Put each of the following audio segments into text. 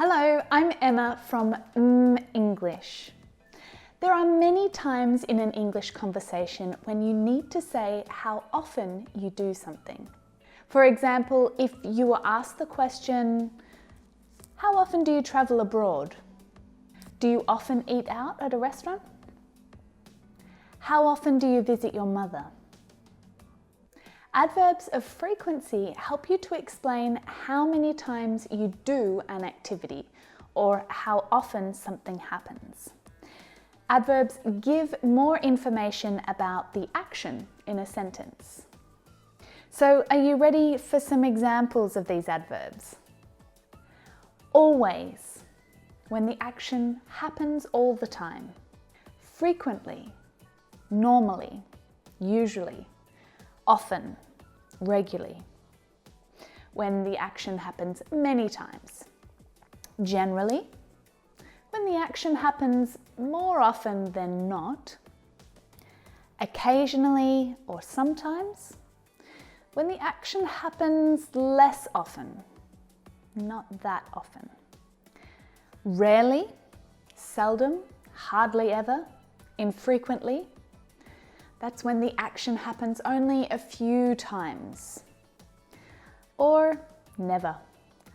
Hello, I'm Emma from mmmEnglish. There are many times in an English conversation when you need to say how often you do something. For example, if you were asked the question, how often do you travel abroad? Do you often eat out at a restaurant? How often do you visit your mother? Adverbs of frequency help you to explain how many times you do an activity or how often something happens. Adverbs give more information about the action in a sentence. So, are you ready for some examples of these adverbs? Always, when the action happens all the time. Frequently, normally, usually. Often, regularly. When the action happens many times. Generally, when the action happens more often than not. Occasionally or sometimes, when the action happens less often, not that often. Rarely, seldom, hardly ever, infrequently. That's when the action happens only a few times. Or never,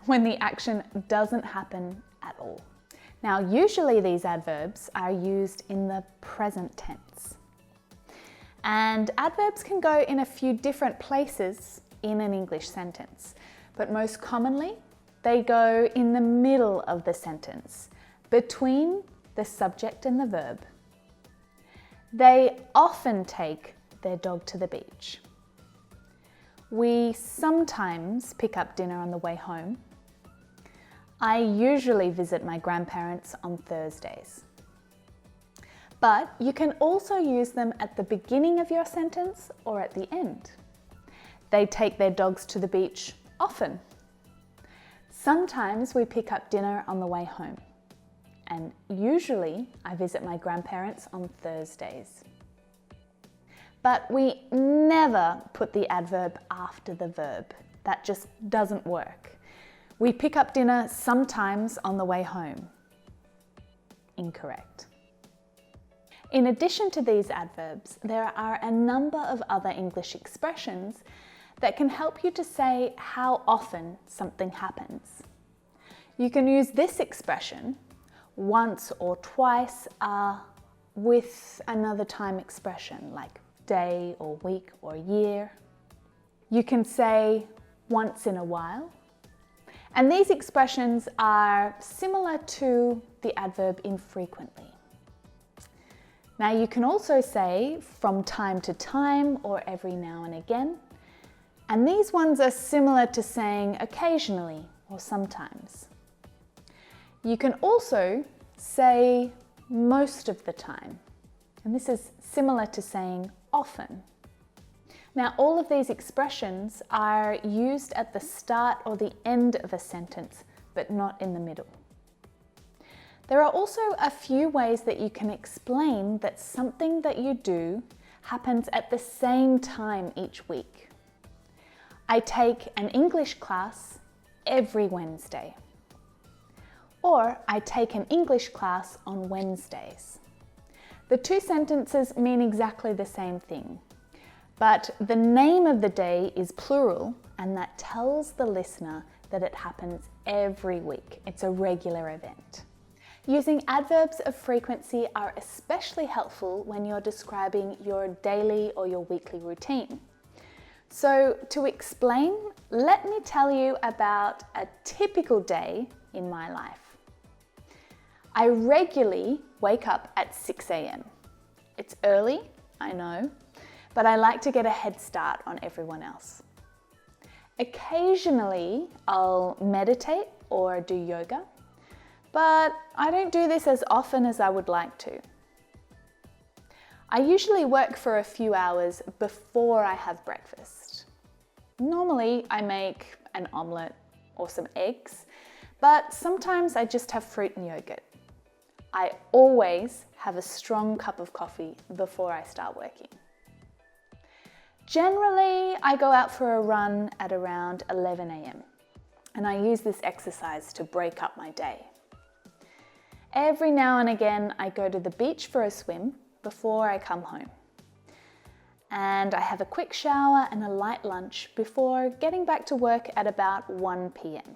when the action doesn't happen at all. Now, usually these adverbs are used in the present tense. And adverbs can go in a few different places in an English sentence, but most commonly they go in the middle of the sentence, between the subject and the verb. They often take their dog to the beach. We sometimes pick up dinner on the way home. I usually visit my grandparents on Thursdays. But you can also use them at the beginning of your sentence or at the end. They take their dogs to the beach often. Sometimes we pick up dinner on the way home. And usually I visit my grandparents on Thursdays. But we never put the adverb after the verb. That just doesn't work. We pick up dinner sometimes on the way home. Incorrect. In addition to these adverbs, there are a number of other English expressions that can help you to say how often something happens. You can use this expression once or twice with another time expression like day or week or year. You can say once in a while. And these expressions are similar to the adverb infrequently. Now you can also say from time to time or every now and again. And these ones are similar to saying occasionally or sometimes. You can also say most of the time, and this is similar to saying often. Now, all of these expressions are used at the start or the end of a sentence, but not in the middle. There are also a few ways that you can explain that something that you do happens at the same time each week. I take an English class every Wednesday. Or I take an English class on Wednesdays. The two sentences mean exactly the same thing, but the name of the day is plural, and that tells the listener that it happens every week. It's a regular event. Using adverbs of frequency are especially helpful when you're describing your daily or your weekly routine. So to explain, let me tell you about a typical day in my life. I regularly wake up at 6 a.m. It's early, I know, but I like to get a head start on everyone else. Occasionally, I'll meditate or do yoga, but I don't do this as often as I would like to. I usually work for a few hours before I have breakfast. Normally, I make an omelette or some eggs, but sometimes I just have fruit and yogurt. I always have a strong cup of coffee before I start working. Generally, I go out for a run at around 11 a.m. and I use this exercise to break up my day. Every now and again, I go to the beach for a swim before I come home. And I have a quick shower and a light lunch before getting back to work at about 1 p.m.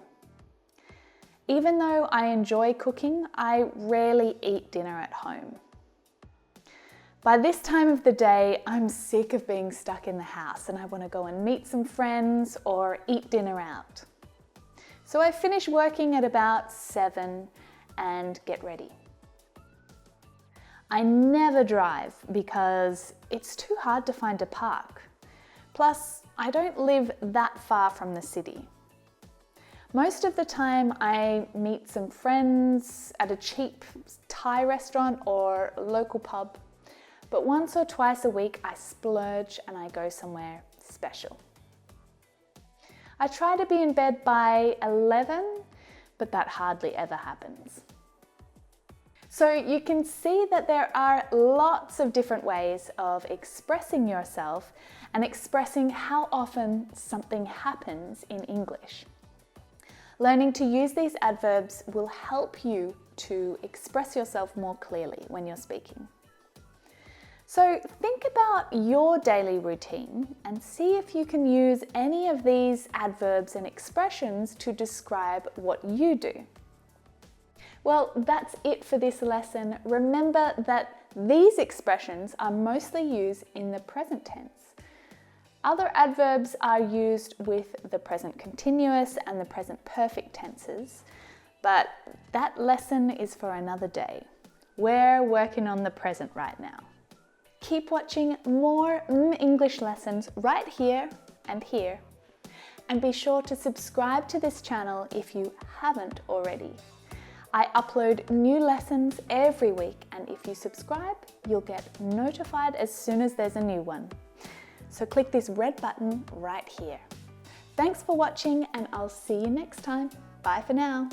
Even though I enjoy cooking, I rarely eat dinner at home. By this time of the day, I'm sick of being stuck in the house and I want to go and meet some friends or eat dinner out. So I finish working at about 7 and get ready. I never drive because it's too hard to find a park. Plus, I don't live that far from the city. Most of the time I meet some friends at a cheap Thai restaurant or local pub, but once or twice a week I splurge and I go somewhere special. I try to be in bed by 11, but that hardly ever happens. So you can see that there are lots of different ways of expressing yourself and expressing how often something happens in English. Learning to use these adverbs will help you to express yourself more clearly when you're speaking. So think about your daily routine and see if you can use any of these adverbs and expressions to describe what you do. Well, that's it for this lesson. Remember that these expressions are mostly used in the present tense. Other adverbs are used with the present continuous and the present perfect tenses, but that lesson is for another day. We're working on the present right now. Keep watching more English lessons right here and here. And be sure to subscribe to this channel if you haven't already. I upload new lessons every week, and if you subscribe, you'll get notified as soon as there's a new one. So click this red button right here. Thanks for watching, and I'll see you next time. Bye for now.